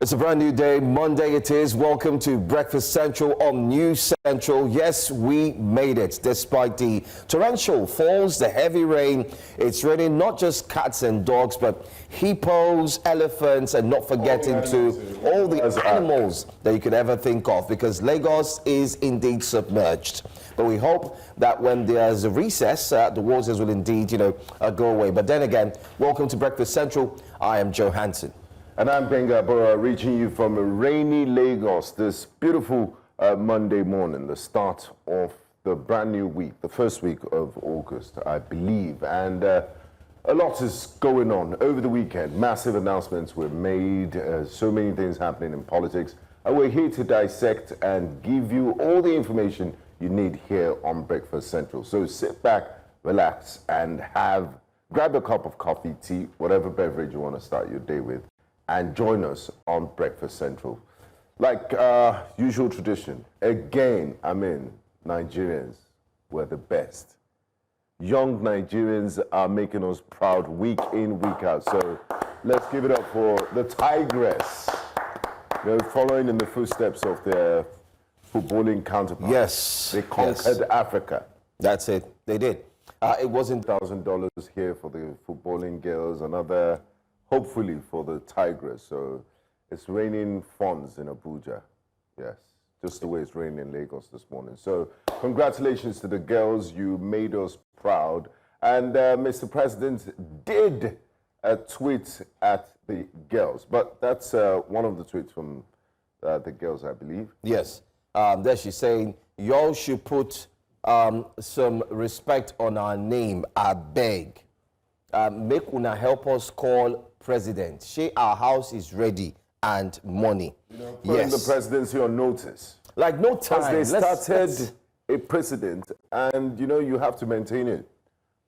It's a brand new day. Monday it is. Welcome to Breakfast Central on News Central. Yes, we made it. Despite the torrential falls, the heavy rain, it's raining not just cats and dogs, but hippos, elephants, and not forgetting all the animals that you could ever think of, because Lagos is indeed submerged. But we hope that when there's a recess, the waters will indeed, go away. But then again, welcome to Breakfast Central. I am Joe Hansen. And I'm Benga Bora, reaching you from a rainy Lagos this beautiful Monday morning, the start of the brand new week, the first week of August, I believe. And a lot is going on over the weekend. Massive announcements were made, so many things happening in politics. And we're here to dissect and give you all the information you need here on Breakfast Central. So sit back, relax, and grab a cup of coffee, tea, whatever beverage you want to start your day with, and join us on Breakfast Central. Like usual tradition, again, Nigerians were the best. Young Nigerians are making us proud week in, week out. So let's give it up for the Tigress. They're following in the footsteps of their footballing counterparts. Yes. They conquered Africa. That's it. They did. It wasn't $1,000 here for the footballing girls, another hopefully for the Tigress. So it's raining funds in Abuja. Yes, just the way it's raining in Lagos this morning. So congratulations to the girls. You made us proud. And Mr. President did tweet at the girls. But that's one of the tweets from the girls, I believe. Yes. There she's saying, y'all should put some respect on our name, I beg. Make una help us call president. Say our house is ready and money. Putting the presidency on notice. Like no time. They started a precedent, and you have to maintain it.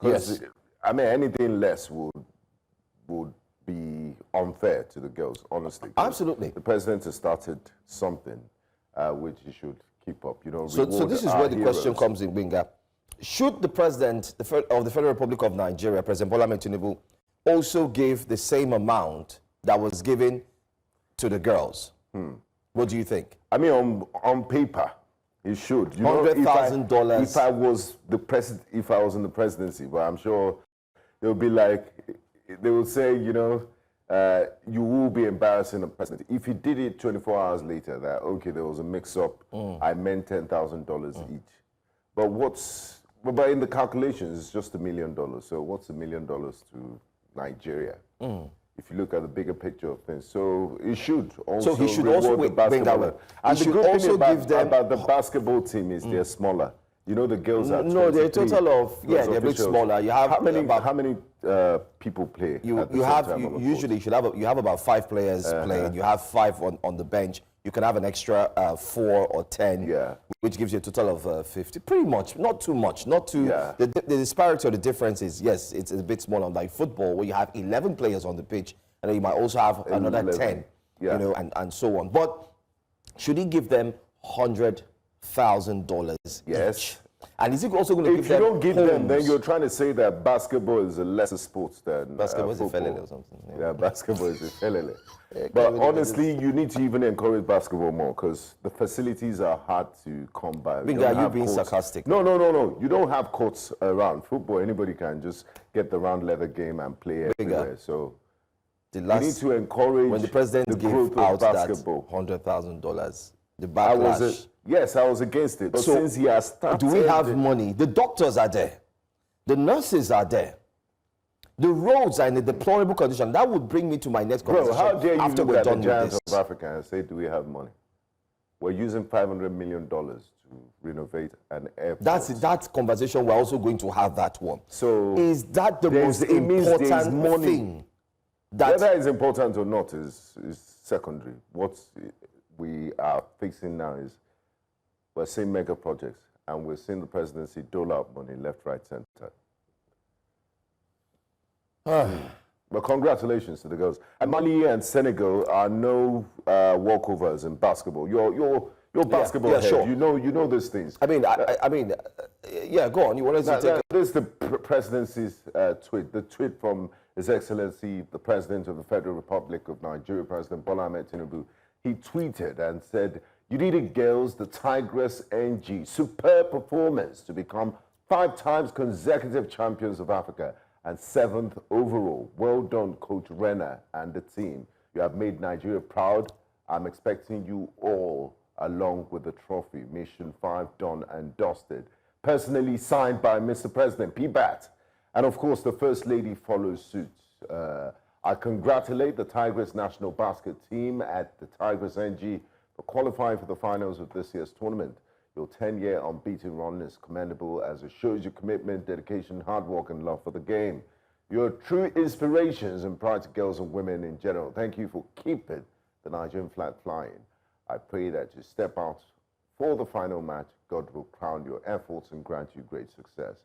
Yes. Anything less would be unfair to the girls, honestly. Absolutely. The president has started something which he should keep up. So this is where the question comes in, Binga. Should the president of the Federal Republic of Nigeria, President Tinubu, also give the same amount that was given to the girls? What do you think? On paper, he should. $100,000. If I was in the presidency, but I'm sure they'll be like, they will say, you will be embarrassing the president. If he did it 24 hours later, that okay, there was a mix-up. I meant $10,000 each. But in the calculations, it's just $1 million. So what's $1 million to Nigeria? If you look at the bigger picture of things, so he should also reward the basketball. And the good thing about the basketball team is they're smaller. The girls are they're a total of they're a bit smaller. You have how many people play? You have about 5 players playing. You have 5 on the bench. You can have an extra 4 or 10, which gives you a total of 50. Pretty much, not too much, not too. The disparity or the difference is, yes, it's a bit smaller. Like football, where you have 11 players on the pitch, and then you might also have another 10, and so on. But should he give them $100,000 Yes. each? And is he also going to give them? If you don't give them, then you're trying to say that basketball is a lesser sport than basketball is a football. felele or something. Yeah, basketball is a felele. But honestly, you need to even encourage basketball more, because the facilities are hard to come by. Are you being sarcastic? No. You don't have courts around. Football, anybody can just get the round leather game and play everywhere. So you need to encourage when the president gave out basketball. That $100,000. The backlash. Yes, I was against it. But so since he has started... Do we have money? The doctors are there. The nurses are there. The roads are in a deplorable condition. That would bring me to my next conversation. Bro, how dare you after look we're at done the giants with this. of Africa and say, do we have money? We're using $500 million to renovate an airport. That conversation, we're also going to have that one. So is that the most important thing? Whether it's important or not is secondary. What we are fixing now is we're seeing mega projects, and we're seeing the presidency dole out money left, right, center. But congratulations to the girls. And Mali and Senegal are no walkovers in basketball. You're basketball head. Sure. You know these things. Go on. You wanted to take this is the presidency's tweet. The tweet from His Excellency, the President of the Federal Republic of Nigeria, President Bola Ahmed Tinubu, he tweeted and said, "United Girls, the Tigress NG, superb performance to become 5 times consecutive champions of Africa and 7th overall. Well done, Coach Renner and the team. You have made Nigeria proud. I'm expecting you all along with the trophy. Mission 5 done and dusted." Personally signed by Mr. President PBAT. And of course, the First Lady follows suit. I congratulate the Tigress national basket team at the Tigress NG for qualifying for the finals of this year's tournament. Your 10-year unbeaten run is commendable as it shows your commitment, dedication, hard work, and love for the game. You're true inspirations and pride to girls and women in general. Thank you for keeping the Nigerian flag flying. I pray that you step out for the final match. God will crown your efforts and grant you great success.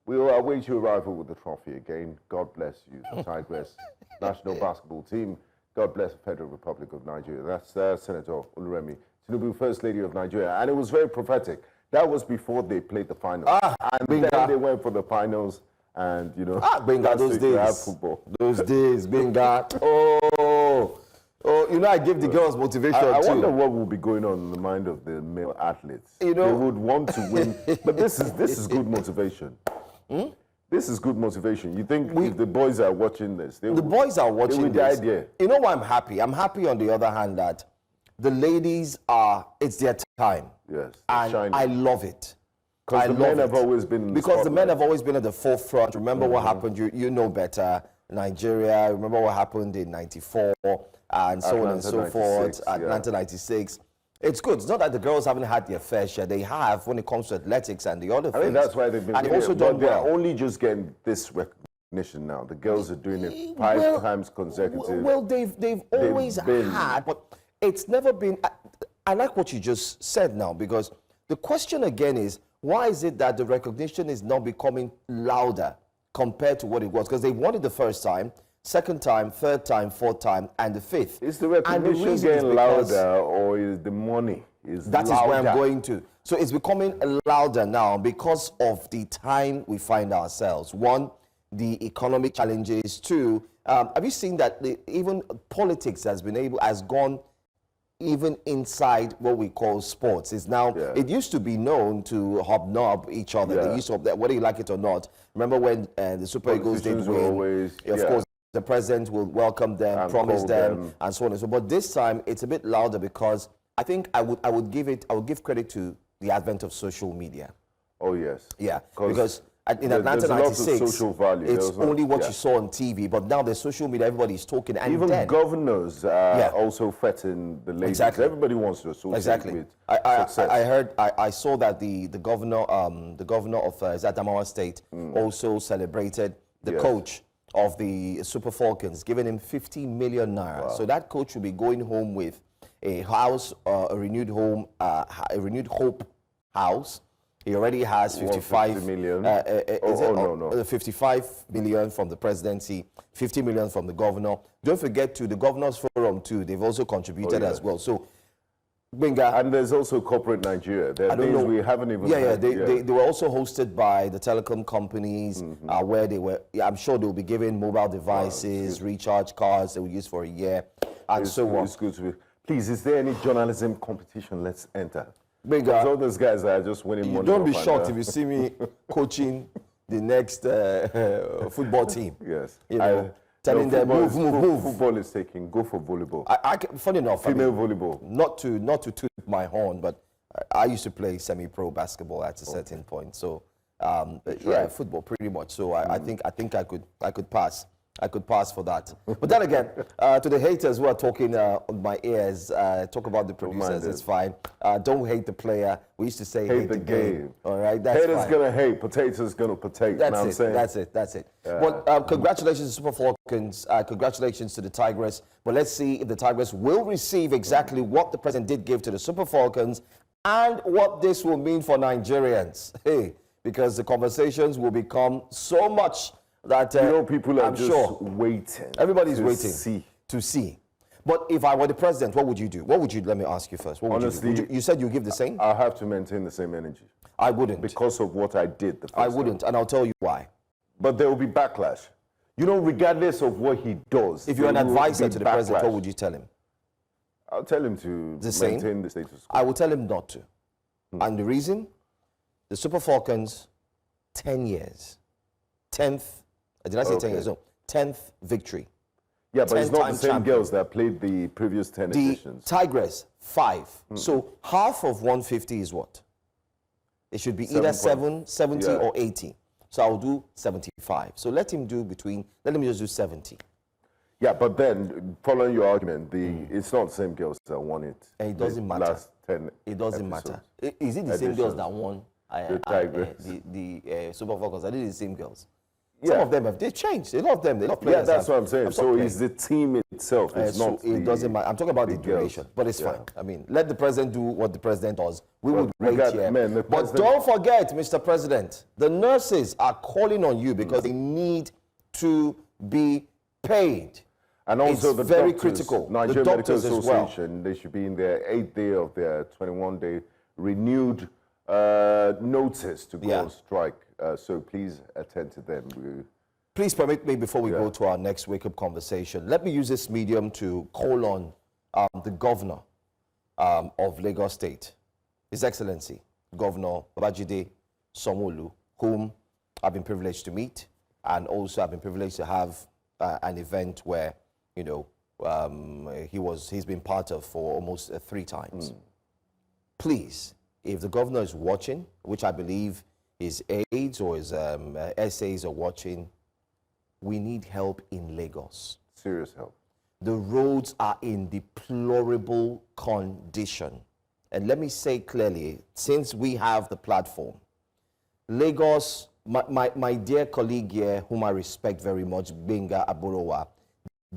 We will await your arrival with the trophy again. God bless you, the Tigress national basketball team. God bless the Federal Republic of Nigeria. That's Senator Oluremi Tinubu, First Lady of Nigeria. And it was very prophetic. That was before they played the finals. And then they went for the finals. And, you know, Benga, those days. Football. Those days, Benga. Oh, you know, I give the girls motivation too. I wonder what will be going on in the mind of the male athletes. You know, they would want to win. But this is good motivation. This is good motivation. You think if the boys are watching this, boys are watching this. Idea. You know why I'm happy? I'm happy on the other hand that the ladies it's their time. Yes. And shining. I love it. Because the men have always been in the Because the men have always been at the forefront. Remember what happened, you know better. Nigeria, remember what happened in 94 and so on and so forth. Atlanta 96. It's good. It's not that the girls haven't had their fair share. They have when it comes to athletics and the other things. I think that's why they've been and also done they're well. only just getting this recognition now. The girls are doing it 5 times consecutive. Well, they've always had, but it's never been. I like what you just said now, because the question again is, why is it that the recognition is not becoming louder compared to what it was? Because they won it the first time, second time, third time, fourth time, and the fifth. Is the recognition getting louder, or is the money That is where I'm going to. So it's becoming louder now because of the time we find ourselves. One, the economic challenges. Two, have you seen that even politics has gone even inside what we call sports? Is now, it used to be known to hobnob each other. They used to, whether you like it or not. Remember when the Super Eagles did win? Of course, the president will welcome them, and promise them, and so on and so forth. But this time, it's a bit louder because I think I would give credit to the advent of social media. Oh yes. Yeah, because in Atlanta 96, it's only what you saw on TV, but now there's social media, everybody's talking. And even governors are also fretting the ladies. Exactly. Everybody wants to associate with success. I saw that the governor of Adamawa State also celebrated the coach of the Super Falcons, giving him 50 million naira. Wow. So that coach will be going home with a house, a renewed hope house. He already has 55 million. 55 million from the presidency, 50 million from the governor. Don't forget to the governors forum too. They've also contributed as well. So, Benga, and there's also corporate Nigeria. There are things we haven't even. They were also hosted by the telecom companies, where they were. I'm sure they'll be given mobile devices, recharge cards they will use for a year, and so on. It's good to be. Please, is there any journalism competition? Let's enter. Because all those guys are just winning money. Don't be shocked if you see me coaching the next football team. Yes. You know, telling them move. Football is taking. Go for volleyball. Funny enough, female volleyball. Not to toot my horn, but I used to play semi-pro basketball at a certain point. So football pretty much. So I think I could pass. I could pass for that. But then again, to the haters who are talking on my ears, talk about the producers, it's fine. Don't hate the player. We used to say hate the game. All right, that's haters fine. Gonna hate, potatoes gonna potato. That's it. That's it. Well, congratulations to Super Falcons. Congratulations to the Tigress. But let's see if the Tigress will receive exactly what the president did give to the Super Falcons and what this will mean for Nigerians. Hey, because the conversations will become so much that people are waiting. Everybody's waiting to see. But if I were the president, what would you do? Let me ask you first. What would honestly, you do? You said you give the same? I have to maintain the same energy. I wouldn't. Because of what I did the first I wouldn't, and I'll tell you why. But there will be backlash. You know, regardless of what he does. If you're an there will advisor be to the president, backlash. what would you tell him? I'll tell him to maintain the status quo. I will tell him not to. And the reason? The Super Falcons, 10 years. 10th, did I say 10 years? No, 10th victory. Yeah, but it's not the 10-time same champion. girls that played the previous 10 The editions. Tigress, 5. So half of 150 is what? It should be either 70 or 80. So I'll do 75. So let him just do 70. Yeah, but then, following your argument, it's not the same girls that won it. And it doesn't matter. Last 10 It doesn't episodes. matter. Is it the same girls that won the Super Falcons? I did the same girls. Yeah. Some of them they've changed. A lot of them, they love players. Yeah, that's what I'm saying. So it's the team itself. It's not it doesn't matter. I'm talking about the duration, girls. but it's fine. I mean, let the president do what the president does. We would we wait got- here. man, the But president- don't forget, Mr. President, the nurses are calling on you because they need to be paid. And also It's the very doctors, critical. Nigerian The Medical doctors as well. Association, they should be in their 8th day of their 21-day renewed notice to go on strike. So please attend to them. Please permit me, before we go to our next wake-up conversation, let me use this medium to call on the governor of Lagos State, His Excellency, Governor Babajide Sanwo-Olu, whom I've been privileged to meet, and also I've been privileged to have an event where, you know, he's been part of for almost 3 times. Please, if the governor is watching, which I believe his aides or his SAs are watching, we need help in Lagos. Serious help. The roads are in deplorable condition. And let me say clearly, since we have the platform, Lagos, my dear colleague here, whom I respect very much, Benga Aborowa,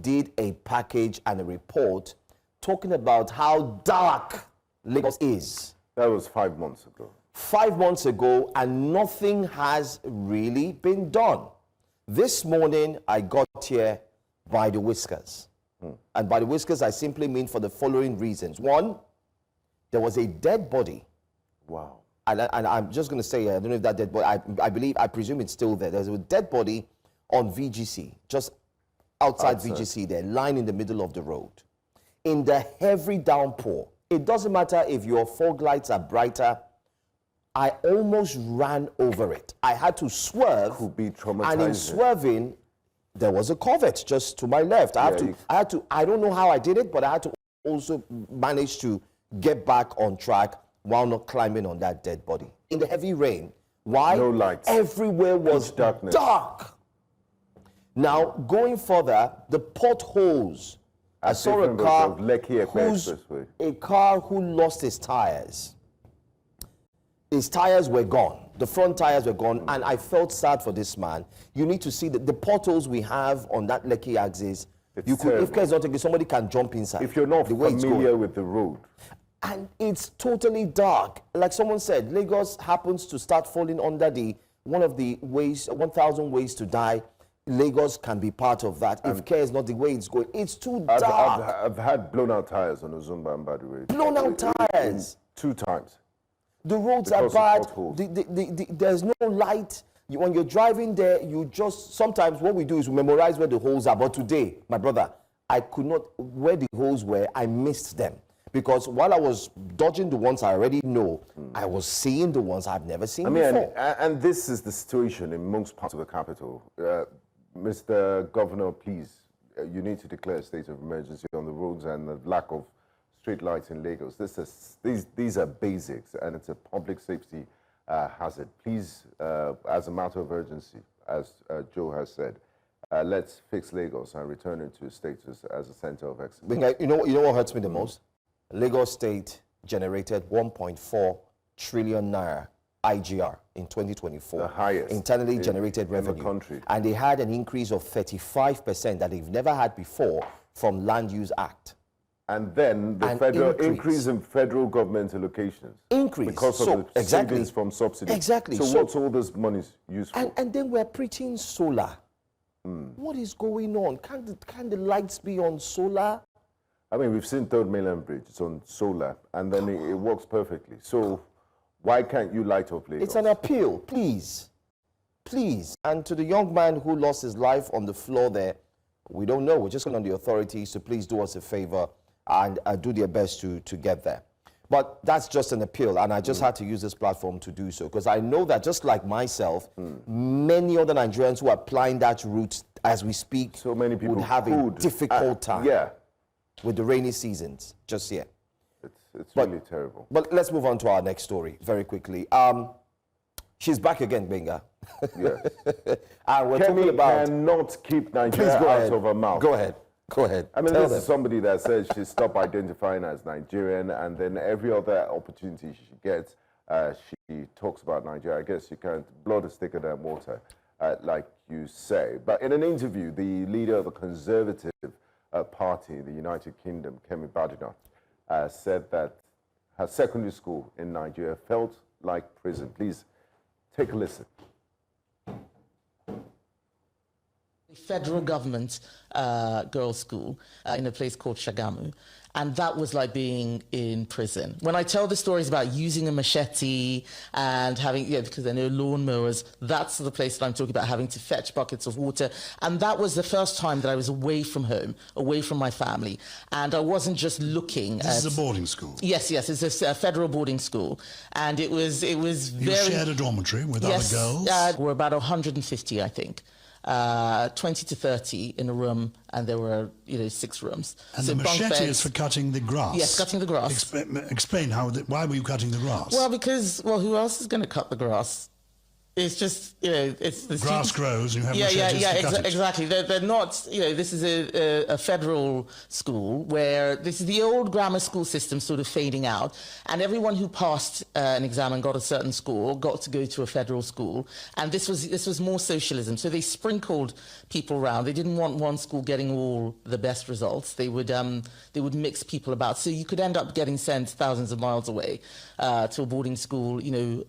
did a package and a report talking about how dark Lagos is. That was 5 months ago. 5 months ago, and nothing has really been done. This morning, I got here by the whiskers. And by the whiskers, I simply mean for the following reasons. One, there was a dead body. Wow. And I'm just going to say, I don't know if that dead body, I presume it's still there. There's a dead body on VGC, just outside VGC there, lying in the middle of the road. In the heavy downpour, it doesn't matter if your fog lights are brighter, I almost ran over it. I had to swerve. Could be traumatizing. And in swerving, there was a culvert just to my left. I don't know how I did it, but I had to also manage to get back on track while not climbing on that dead body. In the heavy rain. Why? No lights. Everywhere was darkness. dark. Now, going further, the potholes. I saw a car who lost his tires. His tires were gone. The front tires were gone, and I felt sad for this man. You need to see the potholes we have on that Lekki axis. If care is not taken, somebody can jump inside. If you're not familiar with the road. And it's totally dark. Like someone said, Lagos happens to start falling under one of the ways, 1,000 ways to die. Lagos can be part of that. If care is not the way it's going, it's too dark. I've had blown out tires on Ozumba, by the way. Blown out tires? 2 times. The roads are bad. There's no light. When you're driving there, sometimes what we do is we memorize where the holes are. But today, my brother, I could not, where the holes were, I missed them. Because while I was dodging the ones I already know, I was seeing the ones I've never seen before. And this is the situation in most parts of the capital. Mr. Governor, please, you need to declare a state of emergency on the roads and the lack of street lights in Lagos. These are basics, and it's a public safety hazard. Please, as a matter of urgency, as Joe has said, let's fix Lagos and return it to its status as a center of excellence. You know what hurts me the most? Lagos State generated 1.4 trillion naira IGR in 2024. The highest internally generated revenue. In the country. And they had an increase of 35% that they've never had before from Land Use Act. And then the federal increase in federal government allocations. Because of the savings from subsidies. Exactly. So what's all this money used for? And then we're preaching solar. What is going on? Can the lights be on solar? I mean, we've seen Third Mainland Bridge. It's on solar, and then it works perfectly. So why can't you light up Lagos? It's an appeal, please. please. And to the young man who lost his life on the floor there, we don't know. We're just calling on the authorities to please do us a favor and do their best to get there. But that's just an appeal, and I just had to use this platform to do so, because I know that just like myself, many other Nigerians who are applying that route as we speak, so many people would have a difficult time with the rainy seasons just here. It's really terrible. But let's move on to our next story very quickly. She's back again, Benga. Yes. And we're talking about... cannot keep Nigeria out of her mouth. Go ahead. Go ahead. I mean, this is somebody that says she stopped identifying as Nigerian, and then every other opportunity she gets, she talks about Nigeria. I guess you can't, blood is thicker than water, like you say. But in an interview, the leader of the Conservative Party in the United Kingdom, Kemi Badenoch, said that her secondary school in Nigeria felt like prison. Please take a listen. Federal government girls' school in a place called Shagamu, and that was like being in prison. When I tell the stories about using a machete and having, because there are no lawnmowers, that's the place that I'm talking about, having to fetch buckets of water. And that was the first time that I was away from home, away from my family, and I wasn't just looking. This is a boarding school. Yes, it's a federal boarding school, and it was very. You shared a dormitory with other girls. We're about 150, I think. 20 to 30 in a room, and there were 6 rooms. And so the machete is for cutting the grass. Yes, cutting the grass. Explain why were you cutting the grass? Well, because who else is going to cut the grass? It's just, it's the grass grows and you have machetes to cut it. Exactly. They're not, this is a federal school where this is the old grammar school system sort of fading out, and everyone who passed an exam and got a certain score got to go to a federal school, and this was more socialism. So they sprinkled people around. They didn't want one school getting all the best results. They would mix people about. So you could end up getting sent thousands of miles away to a boarding school,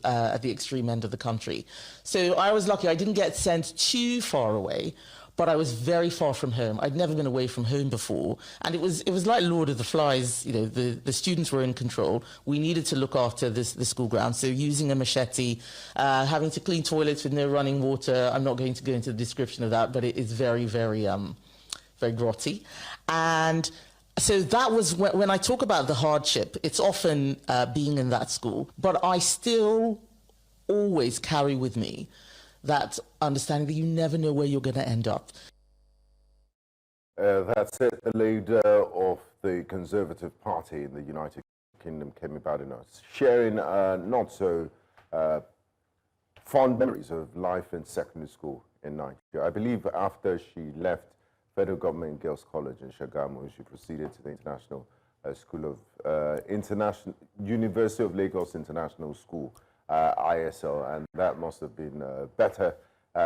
at the extreme end of the country. So I was lucky. I didn't get sent too far away, but I was very far from home. I'd never been away from home before, and it was like Lord of the Flies. The students were in control. We needed to look after the school ground. So using a machete, having to clean toilets with no running water. I'm not going to go into the description of that, but it is very, very, very grotty. And so that was when I talk about the hardship. It's often being in that school, but I still always carry with me that understanding that you never know where you're going to end up. That's it, the leader of the Conservative Party in the United Kingdom, Kemi Badenoch, sharing not so fond memories of life in secondary school in Nigeria. I believe after she left Federal Government Girls College in Shagamu, she proceeded to the International School of University of Lagos International School, ISL, and that must have been a better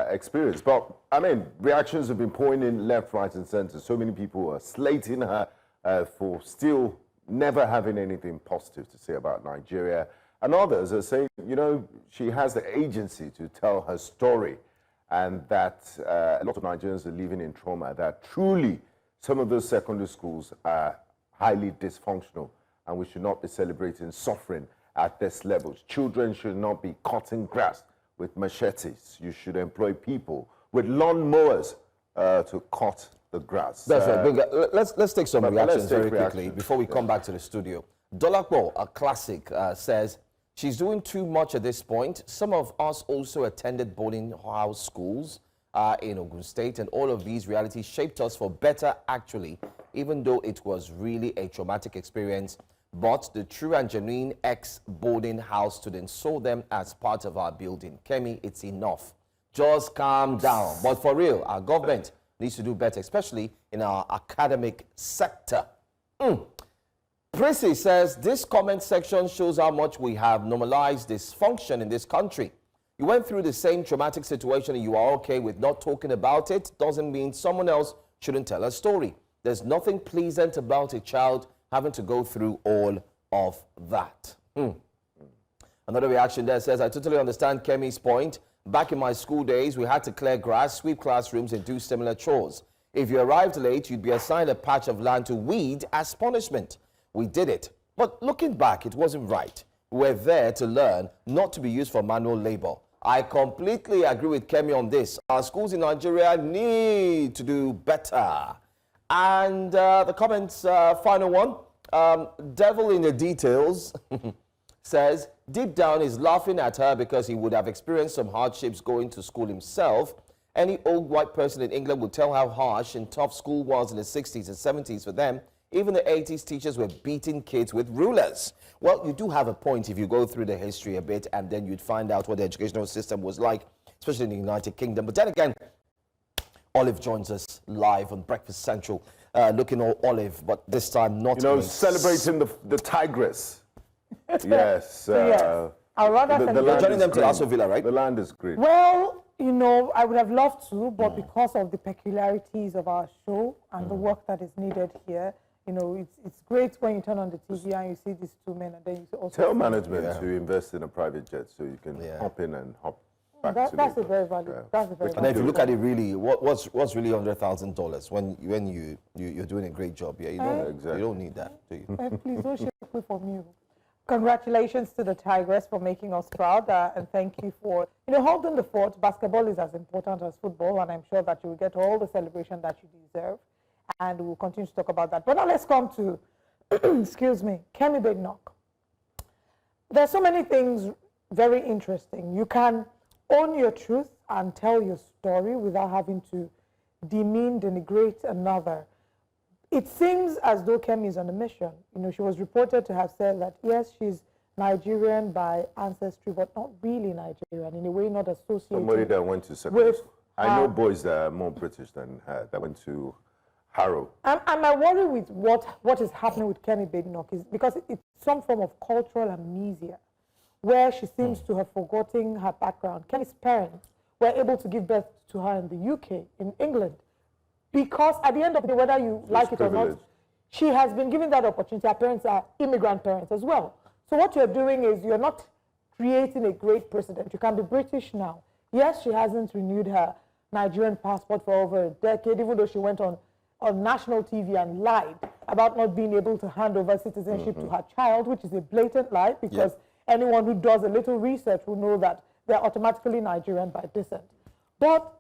experience. But, I mean, reactions have been pouring in left, right, and center. So many people are slating her for still never having anything positive to say about Nigeria. And others are saying, she has the agency to tell her story, and that a lot of Nigerians are living in trauma, that truly some of those secondary schools are highly dysfunctional, and we should not be celebrating suffering at this level. Children should not be cutting grass with machetes. You should employ people with lawn mowers to cut the grass. That's right. Let's take some reactions very quickly before we come back to the studio. Dolakbo, a classic, says, she's doing too much at this point. Some of us also attended boarding house schools in Ogun State, and all of these realities shaped us for better, actually, even though it was really a traumatic experience. But the true and genuine ex-boarding house students saw them as part of our building. Kemi, it's enough. Just calm down. But for real, our government needs to do better, especially in our academic sector. Prissy says, this comment section shows how much we have normalized dysfunction in this country. You went through the same traumatic situation and you are okay with not talking about it. Doesn't mean someone else shouldn't tell a story. There's nothing pleasant about a child having to go through all of that. Another reaction there says, I totally understand Kemi's point. Back in my school days, we had to clear grass, sweep classrooms, and do similar chores. If you arrived late, you'd be assigned a patch of land to weed as punishment. We did it. But looking back, it wasn't right. We were there to learn, not to be used for manual labor. I completely agree with Kemi on this. Our schools in Nigeria need to do better. And the comments, final one. Devil in the details says, deep down he's laughing at her because he would have experienced some hardships going to school himself. Any old white person in England would tell how harsh and tough school was in the 60s and 70s for them. Even the 80s teachers were beating kids with rulers. Well, you do have a point if you go through the history a bit, and then you'd find out what the educational system was like, especially in the United Kingdom. But then again, Olive joins us live on Breakfast Central, looking all olive, but this time not. You know, celebrating the tigress. Yes. Yes. I'd rather You're joining them to Aso Villa, right? The land is great. Well, you know, I would have loved to, but because of the peculiarities of our show and the work that is needed here, you know, it's great when you turn on the TV and you see these two men, and then you also tell management to invest in a private jet so you can hop in and hop back. That's a very valid. That's a very. And if you look at it, really, what's really $100,000 when you're doing a great job? Yeah, you don't need that, do you? Please don't shake me from you. Congratulations to the Tigress for making us proud, and thank you for, you know, holding the fort. Basketball is as important as football, and I'm sure that you will get all the celebration that you deserve, and we'll continue to talk about that. But now let's come to, excuse me, Kemi Badenoch. There's so many things very interesting. You can own your truth and tell your story without having to demean, denigrate another. It seems as though Kemi is on a mission. You know, she was reported to have said that, yes, she's Nigerian by ancestry, but not really Nigerian, in a way not associated. Somebody that went to secondary school. I know boys that are more British than her, that went to Harrow. And my worry with what is happening with Kemi Badenoch is because it's some form of cultural amnesia, where she seems to have forgotten her background. Kemi's parents were able to give birth to her in the UK, in England, because at the end of the day, whether you like it or not, she has been given that opportunity. Her parents are immigrant parents as well. So what you're doing is you're not creating a great precedent. You can be British now. Yes, she hasn't renewed her Nigerian passport for over a decade, even though she went on national TV and lied about not being able to hand over citizenship to her child, which is a blatant lie, because anyone who does a little research will know that they're automatically Nigerian by descent. But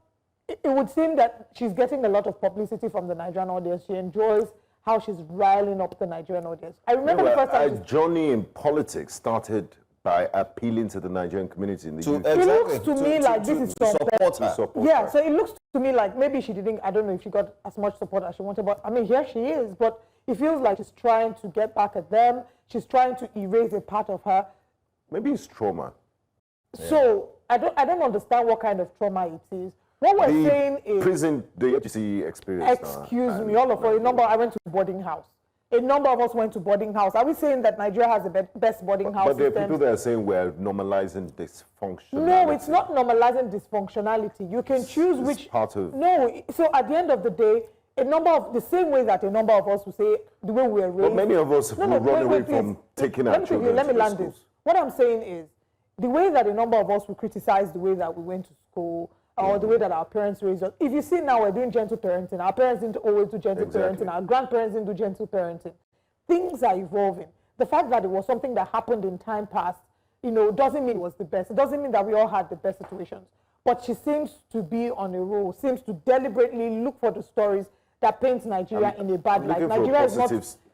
it would seem that she's getting a lot of publicity from the Nigerian audience. She enjoys how she's riling up the Nigerian audience. I remember the first time... Her journey in politics started by appealing to the Nigerian community in the UK. It looks to me like this is support her. So it looks to me like maybe she didn't, I don't know if she got as much support as she wanted, but I mean, here she is, but it feels like she's trying to get back at them. She's trying to erase a part of her. Maybe it's trauma. So I don't understand what kind of trauma it is. What we're saying is... the HC experience. Excuse me, all of us, I went to boarding house. A number of us went to boarding house. Are we saying that Nigeria has the best boarding house But there are people that are saying we're normalizing dysfunctionality. No, it's not normalizing dysfunctionality. You can choose which... part of... No, so at the end of the day, the same way that a number of us will say, the way we were raised... But many of us will run away from taking our children Let me land this. What I'm saying is, the way that a number of us will criticize the way that we went to school, or the way that our parents raised us. If you see now we're doing gentle parenting, our parents didn't always do gentle parenting, our grandparents didn't do gentle parenting. Things are evolving. The fact that it was something that happened in time past, you know, doesn't mean it was the best. It doesn't mean that we all had the best situations. But she seems to be on a roll, seems to deliberately look for the stories that paint Nigeria in a bad light. Nigeria is not...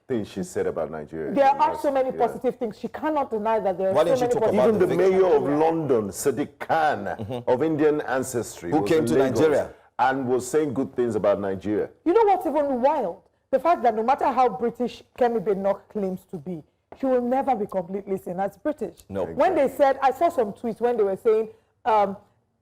things she said about Nigeria. There are so many positive things. She cannot deny that there are so many positive things. Even the mayor of London, Sadiq Khan, of Indian ancestry, who came to Nigeria and was saying good things about Nigeria. You know what's even wild? The fact that no matter how British Kemi Badenoch claims to be, she will never be completely seen as British. No. When they said, I saw some tweets when they were saying,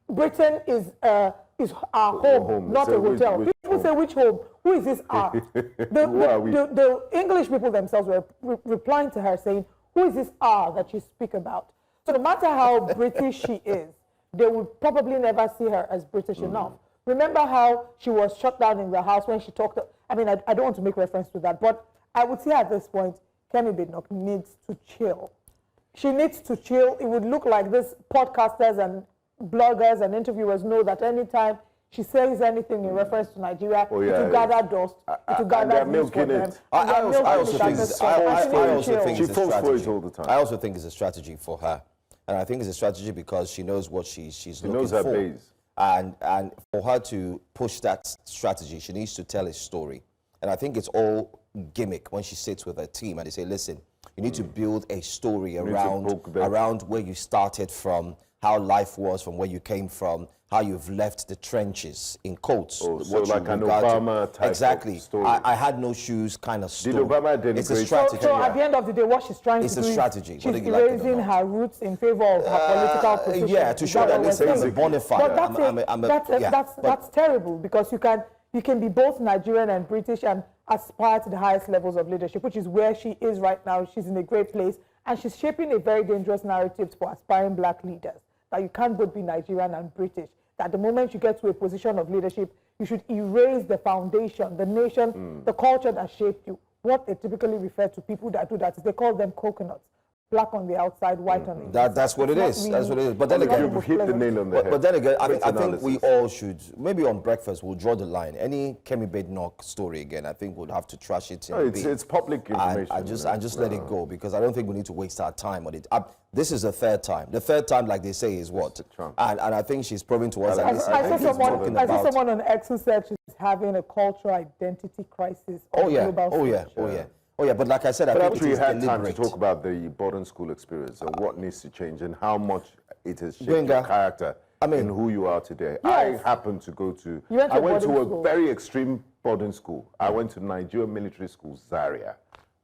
Britain is our home, not a hotel. People say, which home? Who is this our? The English people themselves were replying to her saying, who is this our that you speak about? So no matter how British she is, they would probably never see her as British enough. Remember how she was shut down in the house when she talked, I mean, I don't want to make reference to that, but I would say at this point, Kemi Badenoch needs to chill. She needs to chill. It would look like this podcasters and bloggers and interviewers know that anytime she says anything in reference to Nigeria, it will gather dust, it will gather news for them. I also think it's a strategy. She falls for it all the time. I also think it's a strategy for her. And I think it's a strategy because she knows what she's looking knows her for. base. And for her to push that strategy, she needs to tell a story. And I think it's all gimmick when she sits with her team and they say, listen, you need to build a story around where you started from, how life was from where you came from, how you've left the trenches, in quotes. Oh, so like an Obama type exactly. of story. I had no shoes kind of story. Did Obama denigrate? It's a strategy. So at the end of the day, what she's trying to do strategy. She's erasing her roots in favor of her political position. Yeah, to show that this is a bona fide. But that's terrible because you can be both Nigerian and British and aspire to the highest levels of leadership, which is where she is right now. She's in a great place, and she's shaping a very dangerous narrative for aspiring black leaders, that you can't both be Nigerian and British, that the moment you get to a position of leadership, you should erase the foundation, the nation, the culture that shaped you. What they typically refer to people that do that is they call them coconuts. Black on the outside, white on the inside. That's what it is. Really, that's what it is. But then again, you've hit the nail on the head. But then again, I think we all should, maybe on breakfast, we'll draw the line. Any Kemi Badenoch story again, I think we'll have to trash it. It's public information. And just let it go, because I don't think we need to waste our time on it. This is the third time. The third time, like they say, is what? And I think she's proving to us that I saw someone on X who said she's having a cultural identity crisis. Oh yeah, but like I said, I think we had time to talk about the boarding school experience and what needs to change and how much it has shaped your character and who you are today. Yes. I happened to go to, I went to a very extreme boarding school. I went to Nigerian military school, Zaria,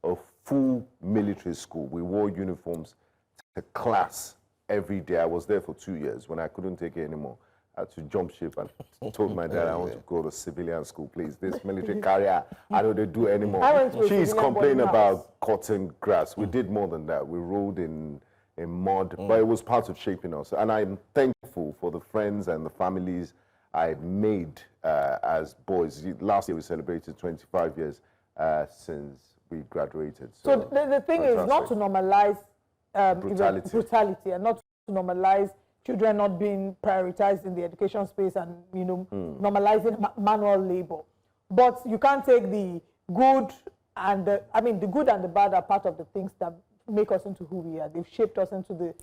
a full military school. We wore uniforms to class every day. I was there for 2 years. When I couldn't take it anymore, I had to jump ship and told my dad I want to go to civilian school, please. This military career, I don't do anymore. She's complaining about cutting grass. We did more than that. We rode in mud, but it was part of shaping us. And I'm thankful for the friends and the families I made as boys. Last year we celebrated 25 years since we graduated. So the thing is not to normalize brutality and not to normalize children not being prioritized in the education space and, normalizing manual labor. But you can't take the good and the good and the bad are part of the things that make us into who we are. They've shaped us into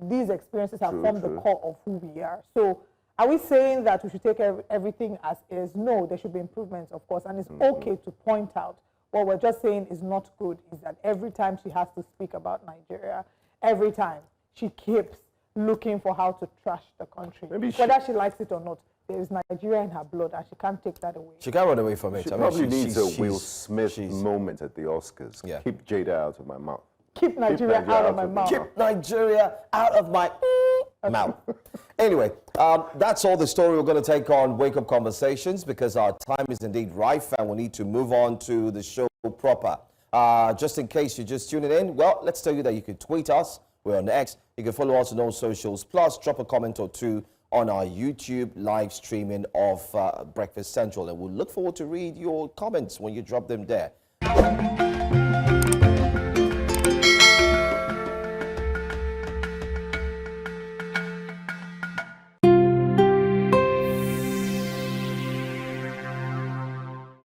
these experiences have formed the core of who we are. So are we saying that we should take everything as is? No, there should be improvements, of course, and it's okay to point out. What we're just saying is not good is that every time she has to speak about Nigeria, every time she keeps looking for how to trash the country. Whether she likes it or not, there is Nigeria in her blood and she can't take that away. She can't run away from it. She probably needs a Will Smith moment at the Oscars. Yeah. Keep Jada out of my mouth. Keep Nigeria out of my mouth. Keep Nigeria out of my mouth. Anyway, that's all the story we're going to take on Wake Up Conversations, because our time is indeed rife and we need to move on to the show proper. Just in case you're just tuning in, well, let's tell you that you can tweet us. We're on X. You can follow us on all socials. Plus, drop a comment or two on our YouTube live streaming of Breakfast Central. And we'll look forward to read your comments when you drop them there.